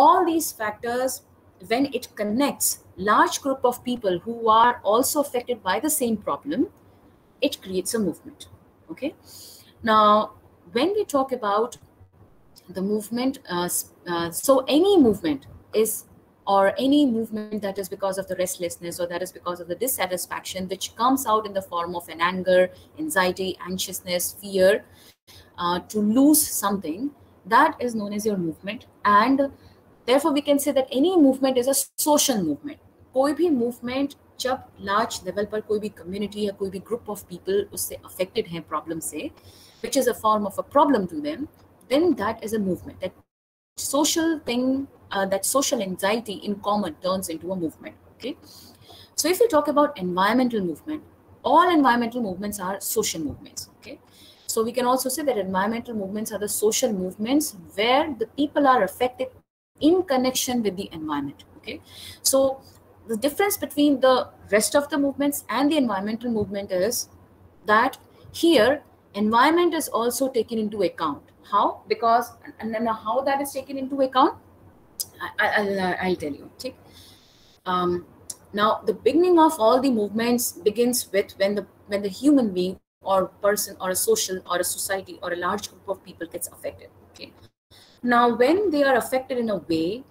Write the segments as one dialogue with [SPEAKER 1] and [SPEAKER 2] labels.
[SPEAKER 1] all these factors, when it connects large group of people who are also affected by the same problem, it creates a movement. Okay, now when we talk about the movement, so any movement is, or any movement that is because of the restlessness or that is because of the dissatisfaction which comes out in the form of an anger, anxiety, anxiousness, fear, to lose something, that is known as your movement. And therefore we can say that any movement is a social movement. कोई भी movement जब large level पर कोई भी community या कोई भी group of people उससे affected हैं problem से, which is a form of a problem to them, then that is a movement. That social thing, that social anxiety in common turns into a movement. Okay, so if we talk about environmental movement, all environmental movements are social movements. Okay, so we can also say that environmental movements are the social movements where the people are affected in connection with the environment. Okay, so the difference between the rest of the movements and the environmental movement is that here environment is also taken into account. How? Because, and then how that is taken into account, I'll tell you. Okay. Now the beginning of all the movements begins with when the human being or person or a social or a society or a large group of people gets affected. Okay. Now when they are affected in a way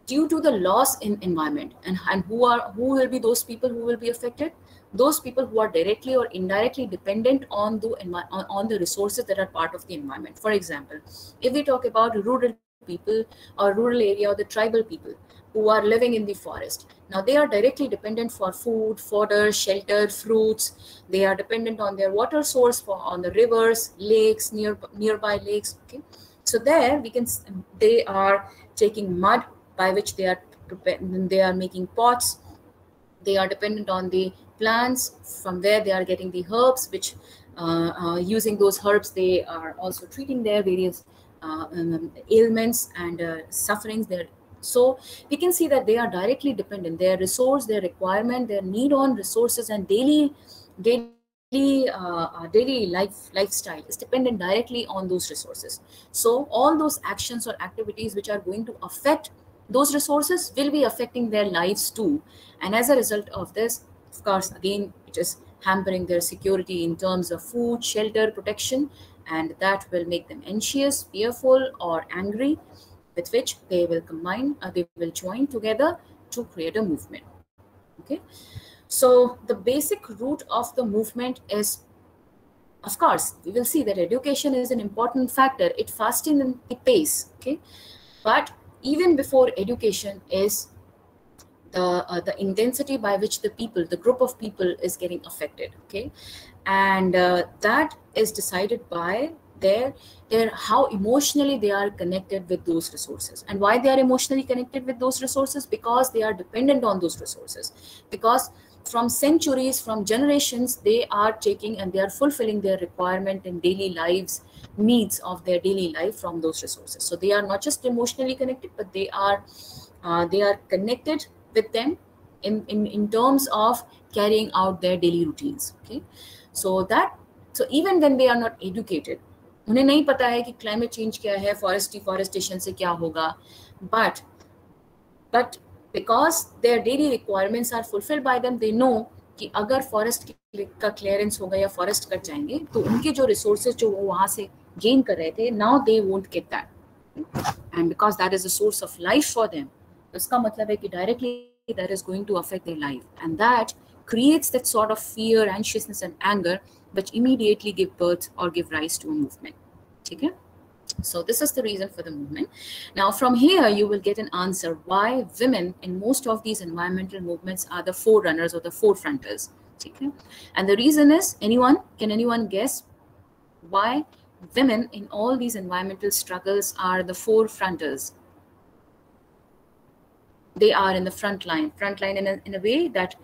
[SPEAKER 1] due to the loss in environment, and who will be those people who will be affected? Those people who are directly or indirectly dependent on the resources that are part of the environment. For example, if we talk about rural people or rural area or the tribal people who are living in the forest, now they are directly dependent for food, fodder, shelter, fruits. They are dependent on their water source on the rivers, lakes, nearby lakes. Okay, so there they are taking mud by which they are making pots. They are dependent on the plants from where they are getting the herbs, which using those herbs they are also treating their various ailments and sufferings there. So we can see that they are directly dependent. Their resource, their requirement, their need on resources and daily lifestyle is dependent directly on those resources. So all those actions or activities which are going to affect those resources will be affecting their lives too. And as a result of this, of course, again, it is hampering their security in terms of food, shelter, protection, and that will make them anxious, fearful, or angry, with which they will join together to create a movement. Okay, so the basic root of the movement is, of course, we will see that education is an important factor. It fastens the pace. Okay, but even before education is the intensity by which the group of people is getting affected. Okay, and that is decided by their how emotionally they are connected with those resources. And why they are emotionally connected with those resources? Because they are dependent on those resources, because from centuries, from generations, they are taking and they are fulfilling their requirement in daily lives, needs of their daily life from those resources. So they are not just emotionally connected, but they are connected with them in terms of carrying out their daily routines. Okay, so even when they are not educated, उन्हें नहीं पता है कि climate change क्या है, forestation से क्या होगा, but because their daily requirements are fulfilled by them, they know कि अगर forest का clearance होगा या forest कट जाएंगे तो उनके जो resources जो वो वहाँ से gain कर रहे थे, now they won't get that, and because that is a source of life for them, उसका मतलब है कि directly that is going to affect their life, and that creates that sort of fear, anxiousness, and anger, which immediately give birth or give rise to a movement. Okay? So this is the reason for the movement. Now from here you will get an answer why women in most of these environmental movements are the forerunners or the forefronters. Okay? And the reason is, can anyone guess why women in all these environmental struggles are the forefronters? They are in the front line in a way that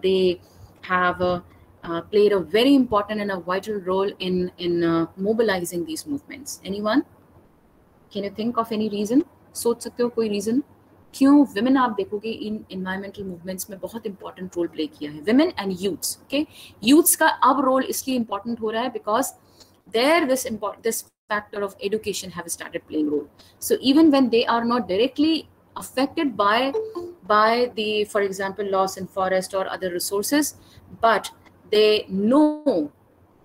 [SPEAKER 1] they have played a very important and a vital role in mobilizing these movements. Anyone? Can you think of any reason? सोच सकते हो कोई reason क्यों women आप देखोगे इन environmental movements में बहुत important role play किया है? Women and youths. Okay, youths का अब role इसलिए important हो रहा है because there this factor of education have started playing role. So even when they are not directly affected by the, for example, loss in forest or other resources, but they know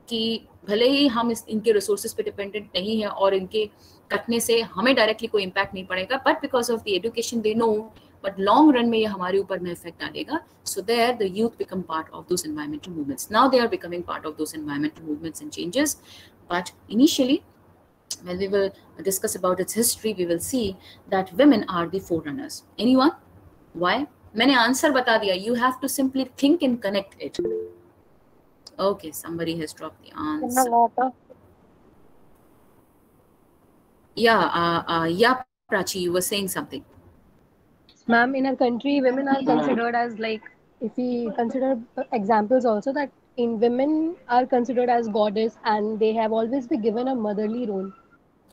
[SPEAKER 1] कि भले ही हम इनके resources पे dependent नहीं है और इनके कटने से हमें डायरेक्टली कोई इम्पैक्ट नहीं पड़ेगा, but because of the education they know but long run में ये हमारे ऊपर में इफेक्ट डालेगा. So there the youth become part of those environmental movements. Now they are becoming part of those environmental movements and changes, but initially when we will discuss about its history, we will see that women are the forerunners. Anyone? Why? मैंने answer बता दिया. You have to simply think and connect it. Okay, somebody has dropped the answer. Yeah, Prachi, you were saying something.
[SPEAKER 2] Ma'am, in our country, women are considered as, like, if we consider examples also, that in women are considered as goddess, and they have always been given a motherly role.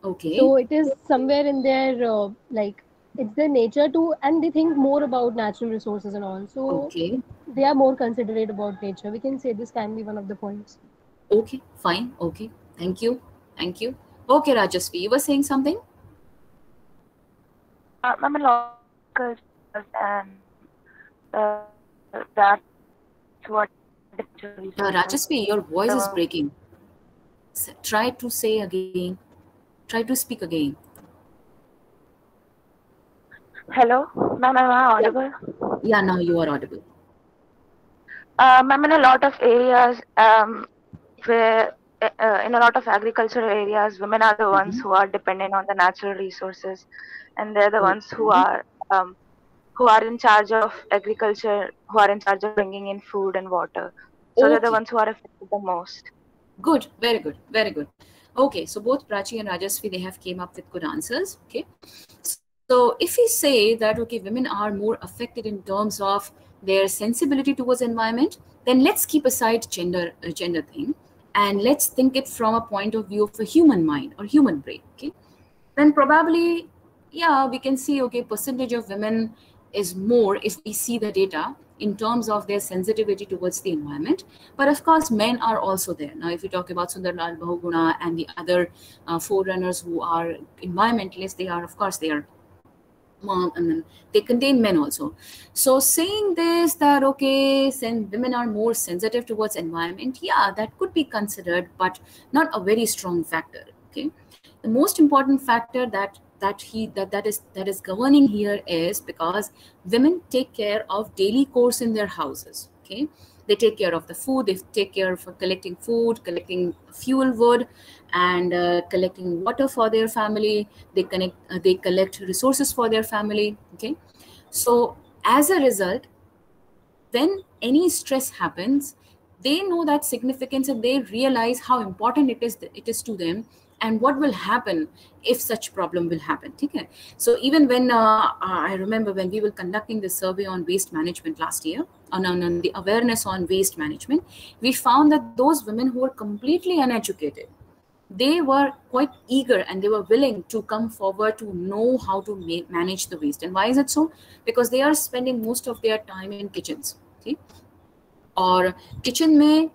[SPEAKER 1] Okay.
[SPEAKER 2] So it is somewhere in their like, it's their nature to, and they think more about natural resources and all. So
[SPEAKER 1] okay,
[SPEAKER 2] they are more considerate about nature. We can say this can be one of the points.
[SPEAKER 1] Okay, fine. Okay, thank you. Okay, Rajasvi, you were saying something?
[SPEAKER 3] I'm a local and that's what.
[SPEAKER 1] Rajasvi, your voice is breaking. Try to say again. Try to speak again.
[SPEAKER 3] Hello, ma'am, am I audible?
[SPEAKER 1] Yeah, now you are audible.
[SPEAKER 3] Ma'am, in a lot of areas, where in a lot of agricultural areas, women are the ones who are dependent on the natural resources, and they're the ones who are in charge of agriculture, who are in charge of bringing in food and water. So they're the ones who are affected the most.
[SPEAKER 1] Good, very good, very good. Okay, so both Prachi and Rajasvi, they have came up with good answers. Okay, so if we say that, okay, women are more affected in terms of their sensibility towards environment, then let's keep aside gender thing, and let's think it from a point of view of a human mind or human brain. Okay, then probably, yeah, we can see, okay, percentage of women is more if we see the data in terms of their sensitivity towards the environment. But of course, men are also there. Now, if you talk about Sundarlal Bahuguna and the other forerunners who are environmentalists, they are, of course, they are, and they contain men also. So saying this, that, okay, women are more sensitive towards environment, yeah, that could be considered, but not a very strong factor. Okay, the most important factor that is governing here is because women take care of daily chores in their houses. Okay, they take care of the food, they take care of collecting food, collecting fuel wood, and collecting water for their family. They collect resources for their family. Okay, so as a result, when any stress happens, they know that significance and they realize how important it is to them, and what will happen if such problem will happen. Okay? So even when I remember when we were conducting the survey on waste management last year, on the awareness on waste management, we found that those women who were completely uneducated, they were quite eager and they were willing to come forward to know how to manage the waste. And why is it so? Because they are spending most of their time in kitchens. Okay? और kitchen में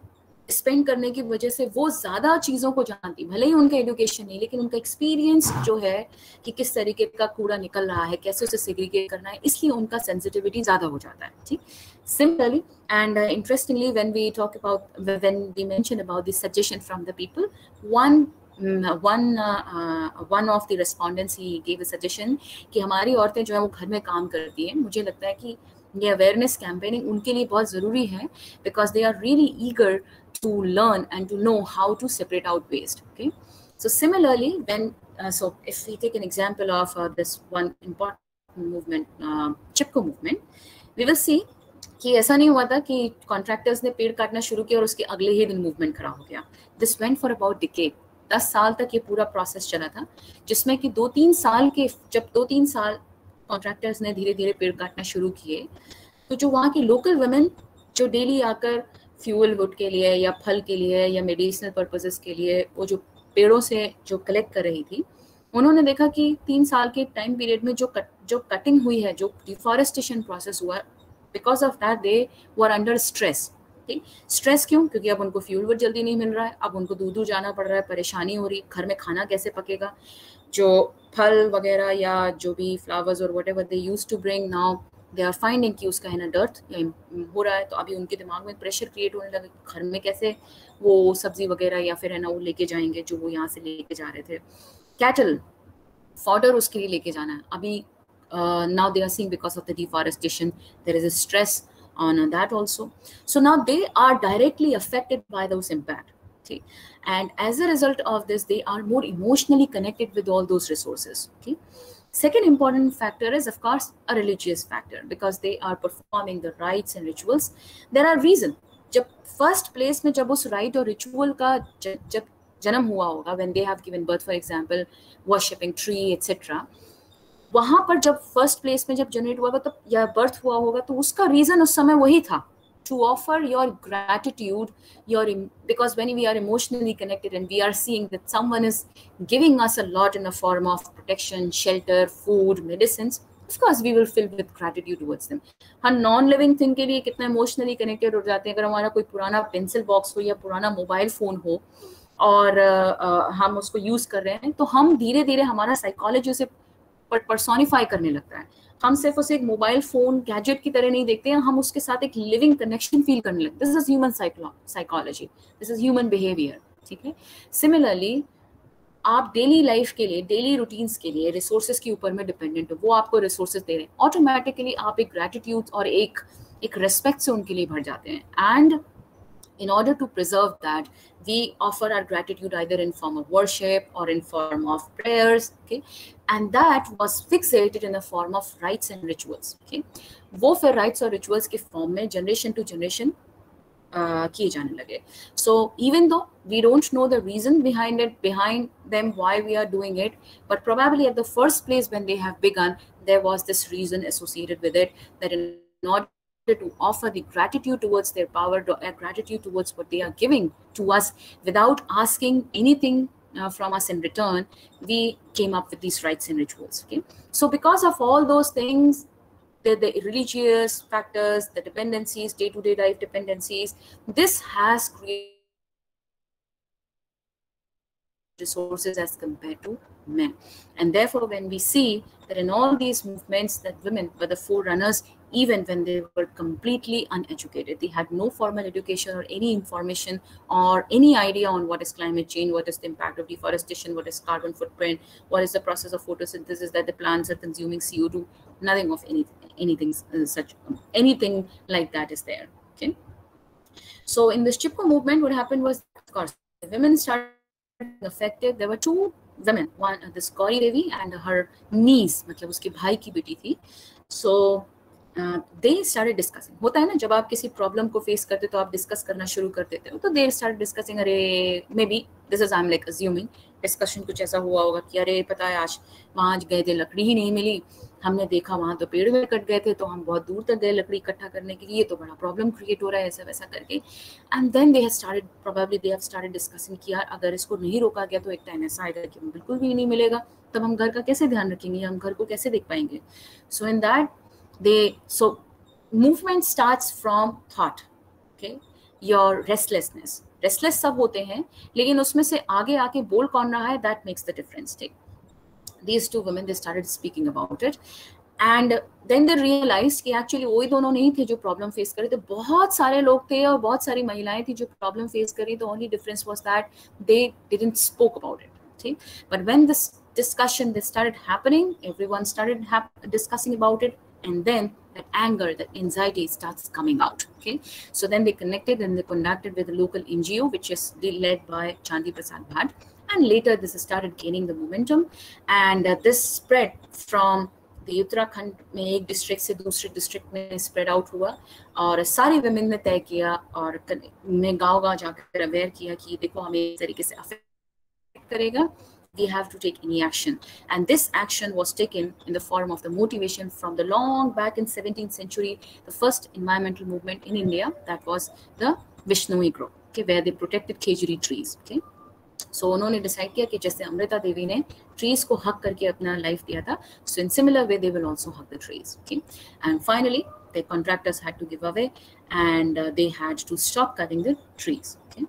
[SPEAKER 1] spend करने की वजह से वो ज़्यादा चीज़ों को जानती, भले ही उनका एजुकेशन नहीं, लेकिन उनका एक्सपीरियंस जो है कि किस तरीके का कूड़ा निकल रहा है, कैसे उसे सेग्रीगेट करना है, इसलिए उनका सेंसिटिविटी ज़्यादा हो जाता है. ठीक, similarly and interestingly, when we mention about the suggestion from the people, one of the respondents, he gave a suggestion कि हमारी औरतें जो है वो घर में काम करती हैं. मुझे लगता है कि ये अवेयरनेस कैंपेनिंग उनके लिए बहुत ज़रूरी है, because they are really eager to learn and to know how to separate out waste. Okay, so similarly, when so if we take an example of this one important movement, Chipko movement, we will see कि ऐसा नहीं हुआ था कि contractors ने पेड़ काटना शुरू किया और उसके अगले ही दिन मूवमेंट खड़ा हो गया. This went for about decade. 10 साल तक ये पूरा प्रोसेस चला था, जिसमें कि 2-3 साल कॉन्ट्रैक्टर्स ने धीरे धीरे पेड़ काटना शुरू किए, तो जो वहाँ की लोकल वुमेन जो डेली आकर फ्यूल वुड के लिए या फल के लिए या मेडिसिनल पर्पसेस के लिए वो जो पेड़ों से जो कलेक्ट कर रही थी, उन्होंने देखा कि 3 साल के टाइम पीरियड में जो कटिंग हुई है, जो डिफॉरेस्टेशन प्रोसेस हुआ, because of that they were under stress. ठीक, स्ट्रेस क्यों? क्योंकि अब उनको फ्यूल वर्ड जल्दी नहीं मिल रहा है, अब उनको दूर दूर जाना पड़ रहा है, परेशानी हो रही, घर में खाना कैसे पकेगा, जो फल वगैरह या जो भी फ्लावर्स और whatever they used to bring, now they are finding कि उसका है ना डर्थ हो रहा है, तो अभी उनके दिमाग में प्रेशर क्रिएट होने लगा, घर में कैसे वो सब्जी वगैरह या फिर है ना वो लेके जाएंगे जो वो यहाँ से लेके जा रहे थे, कैटल फॉडर उसके लिए लेके जाना है, अभी now they are seeing because of the deforestation there is a stress on that also, so now they are directly affected by those impact, okay? And as a result of this they are more emotionally connected with all those resources, okay? Second important factor is of course a religious factor because they are performing the rites and rituals. There are reason, जब first place में जब उस rite और ritual का जब जन्म हुआ होगा, when they have given birth, for example worshipping tree etc, वहां पर जब फर्स्ट प्लेस में जब जनरेट हुआ तो या बर्थ हुआ होगा, तो उसका रीजन उस समय वही था, to offer your gratitude, your, because when we are emotionally connected and we are seeing that someone is giving us a lot in a form of protection, shelter, food, medicines, of course we will fill with gratitude towards them. हम non living thing के लिए कितना emotionally connected हो जाते हैं, अगर हमारा कोई पुराना पेंसिल बॉक्स हो या पुराना मोबाइल फोन हो और हम उसको यूज कर रहे हैं, तो हम धीरे धीरे हमारा साइकोलॉजी उसे पर्सोनिफाई करने लगता है, हम सिर्फ उसे एक मोबाइल फोन गैजेट की तरह नहीं देखते हैं, हम उसके साथ एक लिविंग कनेक्शन फील करने लगते हैं. This is human psychology, this is human behaviour, ठीक है. सिमिलरली आप डेली लाइफ के लिए, डेली रूटीन्स के लिए रिसोर्सेज के ऊपर में डिपेंडेंट हो, वो आपको रिसोर्सेज दे रहे हैं, ऑटोमेटिकली आप एक ग्रेटिट्यूड और एक रेस्पेक्ट से उनके लिए भर जाते हैं. And in order to preserve that, we offer our gratitude either in form of worship or in form of prayers, okay? And that was fixated in the form of rites and rituals, okay? वो फिर rites और rituals के form में generation to generation किए जाने लगे. So even though we don't know the reason behind them why we are doing it, but probably at the first place when they have begun, there was this reason associated with it, that in order to offer the gratitude towards their power, gratitude towards what they are giving to us without asking anything from us in return, we came up with these rites and rituals, okay? So because of all those things, the religious factors, the dependencies, day-to-day life dependencies, this has created resources as compared to men. And therefore when we see that in all these movements that women were the forerunners, even when they were completely uneducated, they had no formal education or any information or any idea on what is climate change, what is the impact of deforestation, what is carbon footprint, what is the process of photosynthesis, that the plants are consuming CO2, nothing of anything like that is there, okay? So in the Chipko movement, what happened was, of course, the women started affected. There were two women, one this Gauri Devi and her niece, मतलब उसके भाई की बेटी थी. So they started discussing. होता है ना, जब आप किसी प्रॉब्लम को फेस करते तो आप डिस्कस करना शुरू कर देते हो, तो they started discussing. अरे may be this is, I am like assuming, discussion कुछ ऐसा हुआ होगा कि अरे पता है आज वहाँ गए थे, लकड़ी ही नहीं मिली, हमने देखा वहाँ तो पेड़ में कट गए थे, तो हम बहुत दूर तक गए लकड़ी इकट्ठा करने के लिए, तो बड़ा प्रॉब्लम क्रिएट हो रहा है, ऐसा वैसा करके. And then they have started discussing कि यार अगर इसको नहीं रोका गया तो एक टाइम ऐसा आएगा कि बिल्कुल भी नहीं मिलेगा, तब हम घर का कैसे ध्यान रखेंगे, हम घर को कैसे देख पाएंगे. So in that so movement starts from thought, okay? Your restless सब होते हैं, लेकिन उसमें से आगे आके बोल कौन रहा है, that makes the difference. These two women, they started speaking about it, and then they realized कि actually वही दोनों नहीं थे जो प्रॉब्लम फेस कर रहे थे, बहुत सारे लोग थे और बहुत सारी महिलाएं थी जो प्रॉब्लम फेस कर रही. The only difference was that they didn't spoke about it, okay? But when this discussion they started happening, everyone started discussing about it, and then that anger, that anxiety starts coming out, okay? So then they connected and they conducted with a local NGO which is led by Chandi Prasad Bhatt, and later this started gaining the momentum, and this spread from the Uttarakhand में एक district से दूसरे district में spread out हुआ, और सारी women ने तय किया और मैं गाँव जाकर अवेयर किया कि देखो हमें इस तरीके से अफेक्ट करेगा, we have to take any action. And this action was taken in the form of the motivation from the long back in 17th century, the first environmental movement in India, that was the Vishnoi group, okay, where they protected khejuri trees, okay? So उन्होंने decide किया कि जैसे अमृता देवी ने trees को हक करके अपना life दिया था, so in similar way they will also hug the trees, okay? And finally their contractors had to give away, and they had to stop cutting the trees. Okay?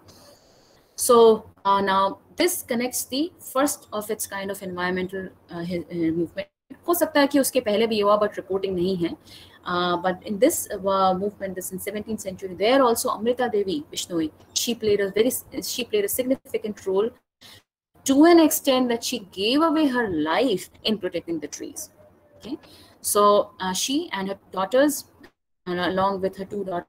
[SPEAKER 1] So now this connects the first of its kind of environmental movement. हो सकता है कि उसके पहले भी हुआ, but reporting नहीं है. But in this movement, this in 17th century, there also Amrita Devi Bishnoi, she played a significant role, to an extent that she gave away her life in protecting the trees. Okay, so she and her daughters, along with her two daughters,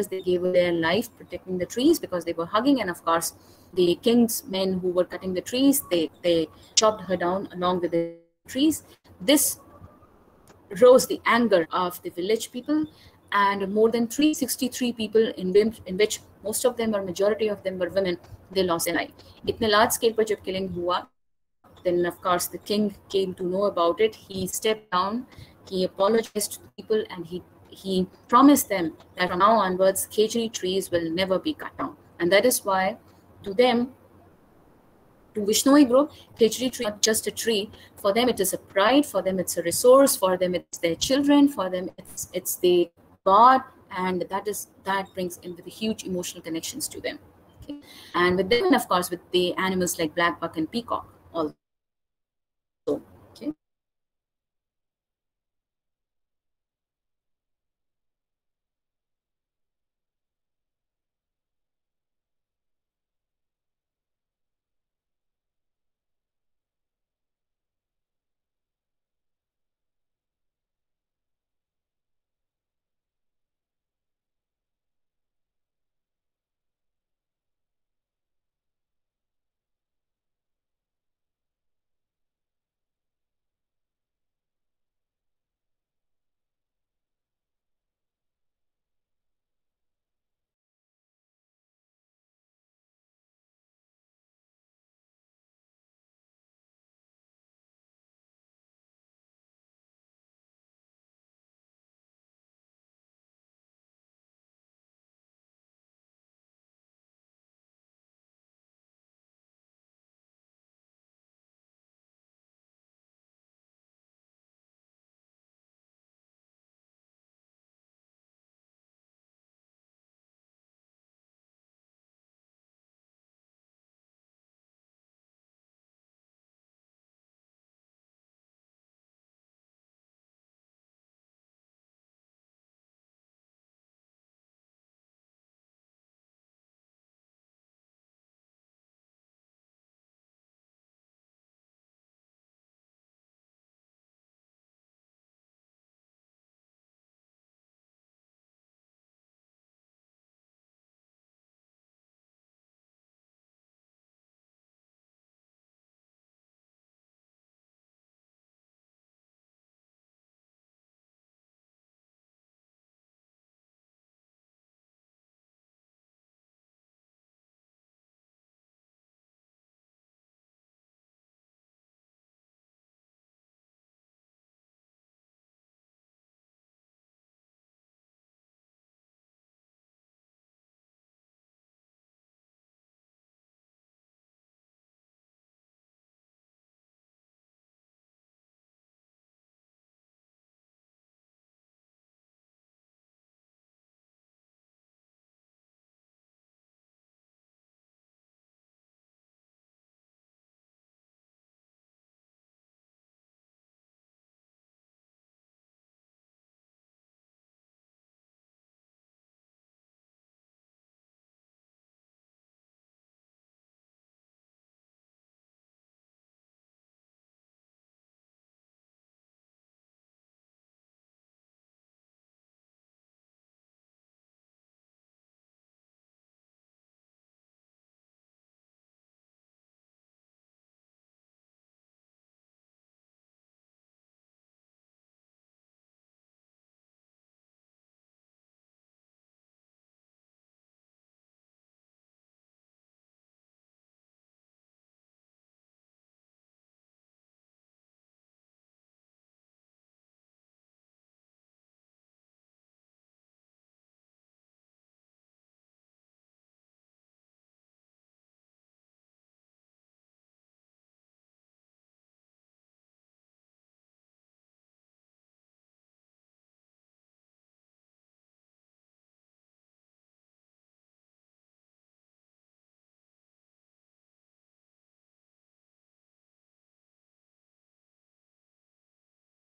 [SPEAKER 1] they gave their life protecting the trees because they were hugging, and of course the king's men who were cutting the trees, they chopped her down along with the trees. This rose the anger of the village people, and more than 363 people, in which most of them, or majority of them, were women, they lost their life. Itne large scale पर जब killing हुआ, then of course the king came to know about it. He stepped down, he apologized to the people, and he promised them that from now onwards Khejri trees will never be cut down. And that is why, to them, to Vishnoi group, Khejri tree is not just a tree. For them, it is a pride. For them, it's a resource. For them, it's their children. For them, it's the God, and that brings in with the huge emotional connections to them. Okay? And with them, of course, with the animals like black buck and peacock also. Okay.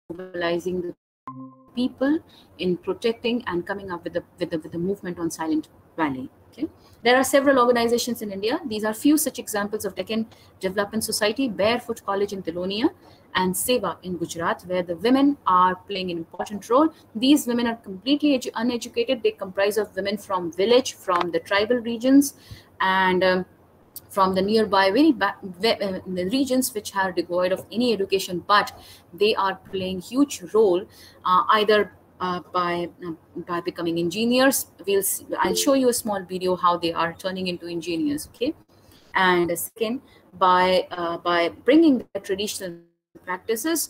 [SPEAKER 1] mobilizing the people in protecting and coming up with the movement on Silent Valley. Okay, there are several organizations in India. These are few such examples of Deccan Development Society, Barefoot College in Telonia, and Seva in Gujarat, where the women are playing an important role. These women are completely uneducated. They comprise of women from village, from the tribal regions, and from the nearby the regions which are devoid of any education, but they are playing huge role either by becoming engineers. I'll show you a small video how they are turning into engineers. Okay, and second, by bringing the traditional practices,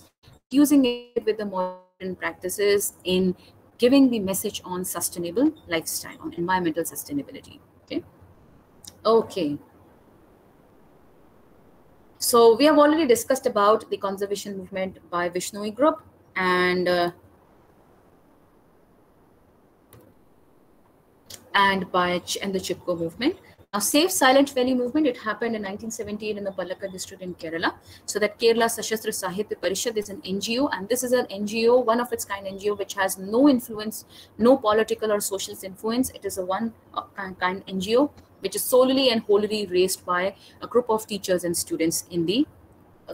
[SPEAKER 1] using it with the modern practices in giving the message on sustainable lifestyle, on environmental sustainability. Okay. So we have already discussed about the conservation movement by Vishnoi Group and the Chipko movement. Now, Save Silent Valley movement, it happened in 1978 in the Palakkad district in Kerala. So that Kerala Sashastra Sahitya Parishad is an NGO, and this is an NGO, one of its kind NGO, which has no influence, no political or social influence. It is a one kind NGO, which is solely and wholly raised by a group of teachers and students in the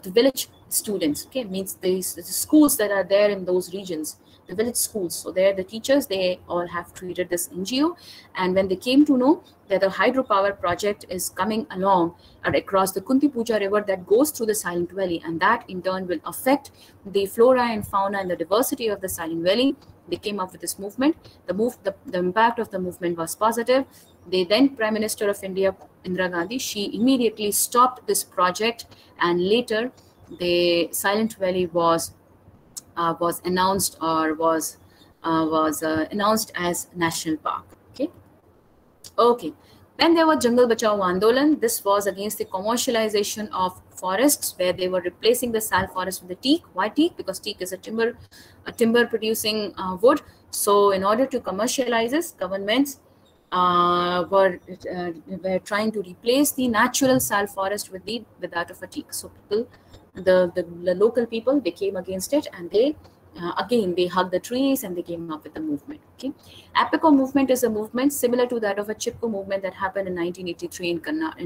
[SPEAKER 1] village students. Okay, means the schools that are there in those regions, the village schools. So there, the teachers, they all have created this NGO, and when they came to know that a hydropower project is coming along across the Kunti Puja river that goes through the Silent Valley, and that in turn will affect the flora and fauna and the diversity of the Silent Valley, they came up with this movement. The impact of the movement was positive. The then Prime Minister of India, Indira Gandhi, she immediately stopped this project, and later the Silent Valley was announced as national park. Okay. Then there was Jangal Bachao Andolan. This was against the commercialization of forests, where they were replacing the sal forest with the teak. Why teak? Because teak is a timber producing wood. So in order to commercialize this, governments were trying to replace the natural sal forest with that of a teak. So people, the local people, they came against it, and they hugged the trees and they came up with the movement. Okay, APECO movement is a movement similar to that of a Chipko movement that happened in 1983 in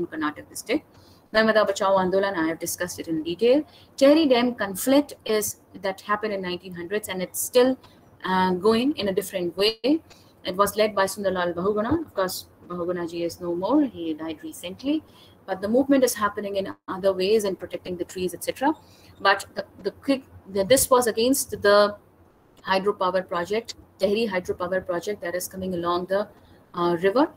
[SPEAKER 1] Karnataka district. Narmada Bachao Andolan, I have discussed it in detail. Tehri Dam conflict that happened in 1900s, and it's still going in a different way. It was led by Sundarlal Bahuguna. Of course, Bahuguna ji is no more. He died recently. But the movement is happening in other ways and protecting the trees, etc. But this was against the hydropower project, Tehri hydropower project that is coming along the river,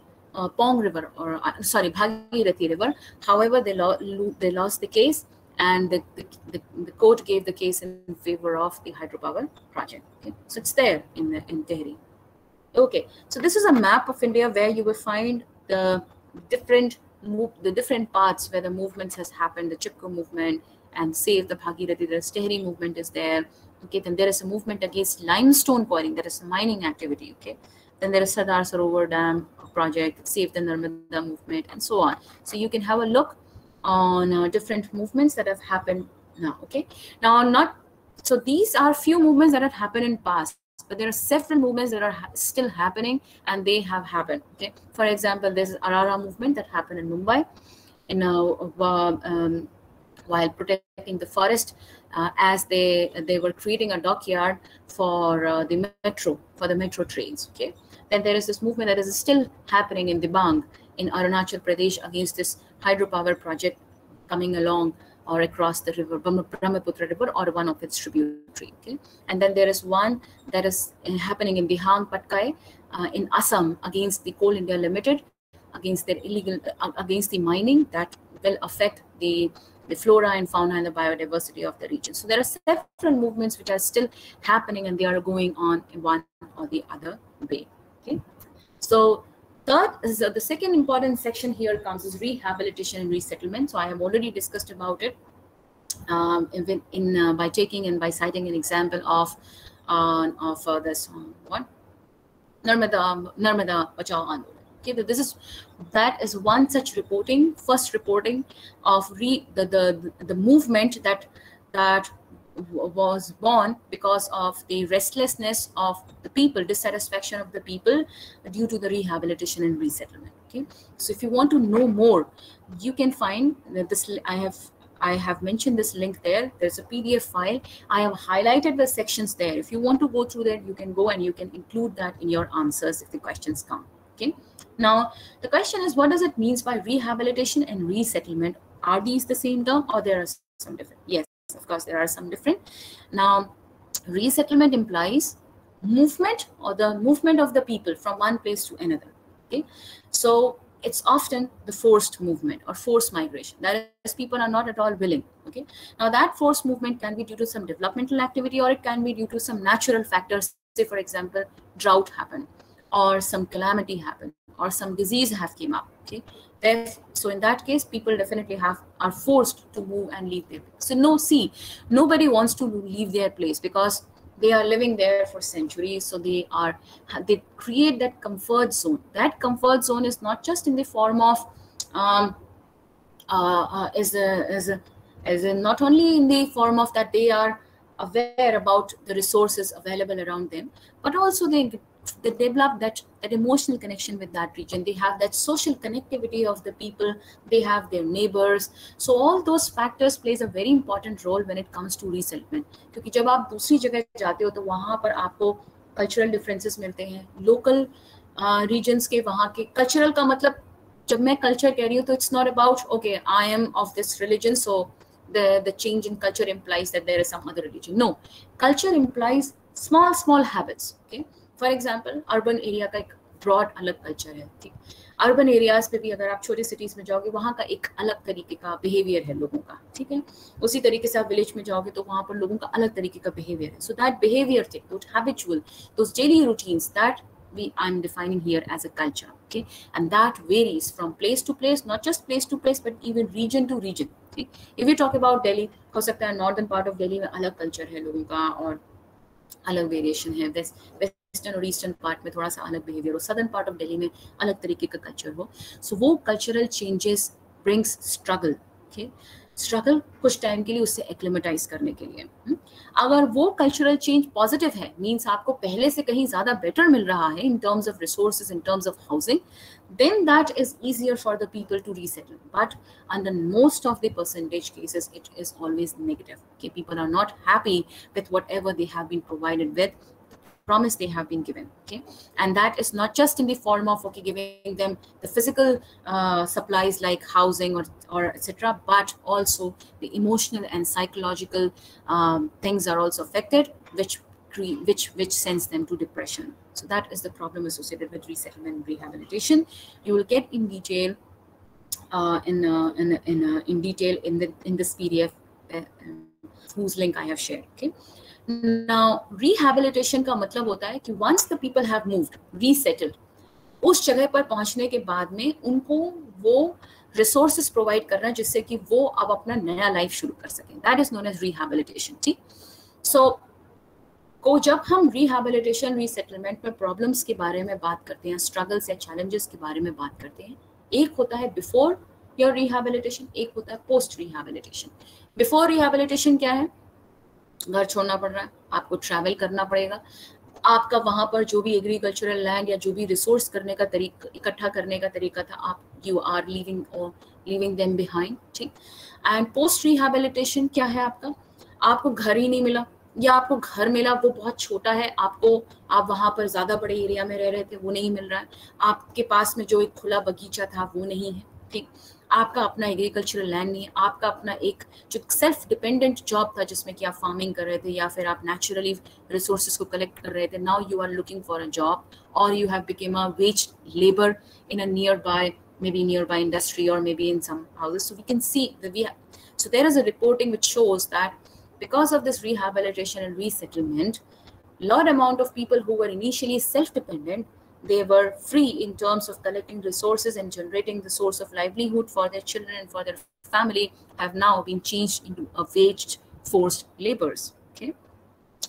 [SPEAKER 1] Pong River, or Bhagirathi River. However, they lost the case, and the court gave the case in favor of the hydropower project. Okay? So it's there in Tehri. Okay, so this is a map of India where you will find the different parts where the movements has happened. The Chipko movement and Save the Bhagirathi, the Tehri movement is there. Okay, then there is a movement against limestone quarrying, that is a mining activity. Okay, then there is Sardar Sarovar Dam project, Save the Narmada movement, and so on. So you can have a look on different movements that have happened now. Okay, so these are few movements that have happened in past, but there are several movements that are still happening, and they have happened. Okay, for example, there's Arara movement that happened in Mumbai, while protecting the forest, as they were creating a dockyard for the metro trains. Okay, then there is this movement that is still happening in Dibang in Arunachal Pradesh against this hydropower project coming along or across the river, Brahmaputra River, or one of its tributary. Okay, and then there is one that is happening in Dihang Patkai in Assam against the Coal India Limited, against the mining that will affect the flora and fauna and the biodiversity of the region. So there are several movements which are still happening, and they are going on in one or the other way. Okay, so third is the second important section here comes is rehabilitation and resettlement. So I have already discussed about it by taking and by citing an example of this one, Narmada Bachao Andolan. Okay, that is one such first reporting of the movement that was born because of the restlessness of the people, dissatisfaction of the people due to the rehabilitation and resettlement. Okay, so if you want to know more, you can find this. I have mentioned this link there. There's a PDF file. I have highlighted the sections there. If you want to go through that, you can go and you can include that in your answers if the questions come. Okay. Now, the question is, what does it mean by rehabilitation and resettlement? Are these the same term or there are some different? Yes, of course, there are some different. Now, resettlement implies movement or the movement of the people from one place to another. Okay. So it's often the forced movement or forced migration. That is, people are not at all willing. Okay. Now that forced movement can be due to some developmental activity or it can be due to some natural factors. Say, for example, drought happened or some calamity happened or some disease have came up. Okay. So in that case, people definitely are forced to move and leave their place. So nobody wants to leave their place because they are living there for centuries. So they create that comfort zone. That comfort zone is not just in the form of not only in the form of that they are aware about the resources available around them, but also they develop that emotional connection with that region. They have that social connectivity of the people. They have their neighbors. So all those factors plays a very important role when it comes to resettlement. क्योंकि जब आप दूसरी जगह जाते हो तो वहाँ पर आपको कल्चरल डिफरेंसेस मिलते हैं. लोकल रीजन्स के वहाँ के कल्चरल का मतलब जब मैं कल्चर कह रही हूँ तो it's not about okay I am of this religion so the change in culture implies that there is some other religion. No, culture implies small habits. Okay. For example urban area का एक broad अलग culture है. ठीक, urban areas पे भी अगर आप छोटे सिटीज में जाओगे वहाँ का एक अलग तरीके का बिहेवियर है लोगों का. ठीक है, उसी तरीके से आप विलेज में जाओगे तो वहाँ पर लोगों का अलग तरीके का बिहेवियर है. So that behaviour thing, दोट habitual, those daily routines, that I'm defining here as a culture. Okay, and that varies from place to place, not just place to place but even region to region. Okay, if you talk about Delhi, हो सकता है northern part of Delhi में अलग culture है लोगों का और अलग वेरिएशन है. वेस्टर्न और ईस्टर्न पार्ट में थोड़ा सा अलग बिहेवियर हो, सदर्न पार्ट ऑफ दिल्ली में अलग तरीके का कल्चर हो. सो वो cultural changes brings struggle. Okay, struggle कुछ टाइम के लिए उससे एक्लिमेटाइज करने के लिए. अगर वो कल्चरल चेंज पॉजिटिव है, मीन्स आपको पहले से कहीं ज्यादा बेटर मिल रहा है in terms of resources, in terms of housing, then that is easier for the people to resettle. But under most of the percentage cases, it is always negative. Okay, people are not happy with whatever they have been provided with, promise they have been given. Okay, and that is not just in the form of giving them the physical supplies like housing or etc., but also the emotional and psychological things are also affected, which sends them to depression. So that is the problem associated with resettlement and rehabilitation. You will get in detail in this PDF whose link I have shared. Okay. Now, rehabilitation का मतलब होता है कि once the people have moved, resettled, उस जगह पर पहुंचने के बाद में उनको वो resources provide करना जिससे कि वो अब अपना नया लाइफ शुरू कर सकें. That is known as rehabilitation. ठीक, so जब हम रिहैबिलिटेशन रीसेटलमेंट में प्रॉब्लम्स के बारे में बात करते हैं, स्ट्रगल्स या चैलेंजेस के बारे में बात करते हैं, एक होता है बिफोर योर रिहैबिलिटेशन, एक होता है पोस्ट रिहैबिलिटेशन. बिफोर रिहैबिलिटेशन क्या है? घर छोड़ना पड़ रहा है, आपको ट्रैवल करना पड़ेगा, आपका वहां पर जो भी एग्रीकल्चरल लैंड या जो भी रिसोर्स करने का तरीका, इकट्ठा करने का तरीका था, आप you are leaving them behind. ठीक, एंड पोस्ट रिहैबिलिटेशन क्या है? आपको घर ही नहीं मिला या आपको घर मिला वो बहुत छोटा है, आप वहां पर ज्यादा बड़े एरिया में रह रहे थे, वो नहीं मिल रहा है. आपके पास में जो एक खुला बगीचा था वो नहीं है. ठीक, आपका अपना एग्रीकल्चरल लैंड नहीं है, आपका अपना एक जो सेल्फ डिपेंडेंट जॉब था जिसमें कि आप फार्मिंग कर रहे थे या फिर आप नेचुरली रिसोर्सेज को कलेक्ट कर रहे थे, now you are looking for a job और you have become a wage labour in a nearby industry or maybe in some houses. So we can see that so there is a reporting which shows that because of this rehabilitation and resettlement, large amount of people who were initially self-dependent, they were free in terms of collecting resources and generating the source of livelihood for their children and for their family, have now been changed into a waged forced labors. Okay,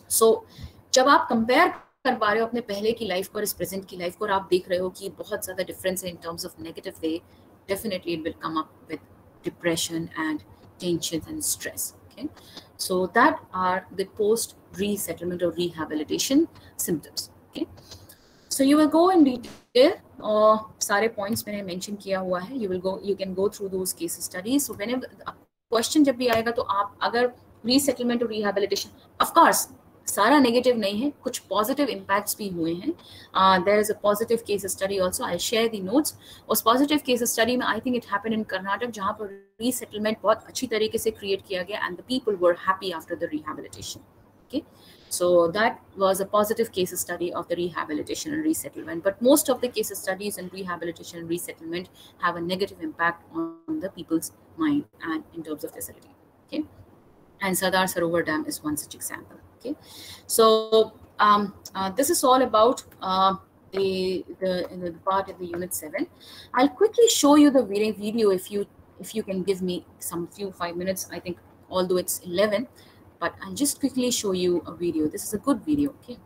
[SPEAKER 1] so जब आप compare कर पा रहे हो अपने पहले की life को और इस प्रेजेंट की लाइफ को और आप देख रहे हो कि बहुत ज्यादा डिफरेंस है in terms of negative way, definitely it will come up with depression and tension and stress. Okay, so that are the post resettlement or rehabilitation symptoms. Okay, so you will go in detail, सारे points मैंने mention किया हुआ है. You can go through those case studies. So whenever question जब भी आएगा तो आप अगर resettlement or rehabilitation, of course सारा negative नहीं है, कुछ positive impacts भी हुए हैं. There is a positive case study also. I'll share the notes. उस positive case study में I think it happened in Karnataka जहाँ पर resettlement बहुत अच्छी तरीके से create किया गया and the people were happy after the rehabilitation. Okay, so that was a positive case study of the rehabilitation and resettlement. But most of the case studies in rehabilitation and resettlement have a negative impact on the people's mind and in terms of facility. Okay, and Sardar Sarovar Dam is one such example. Okay, so this is all about the part of the unit 7. I'll quickly show you the video if you can give me some 5 minutes. I think although it's 11, but I'll just quickly show you a video. This is a good video. Okay.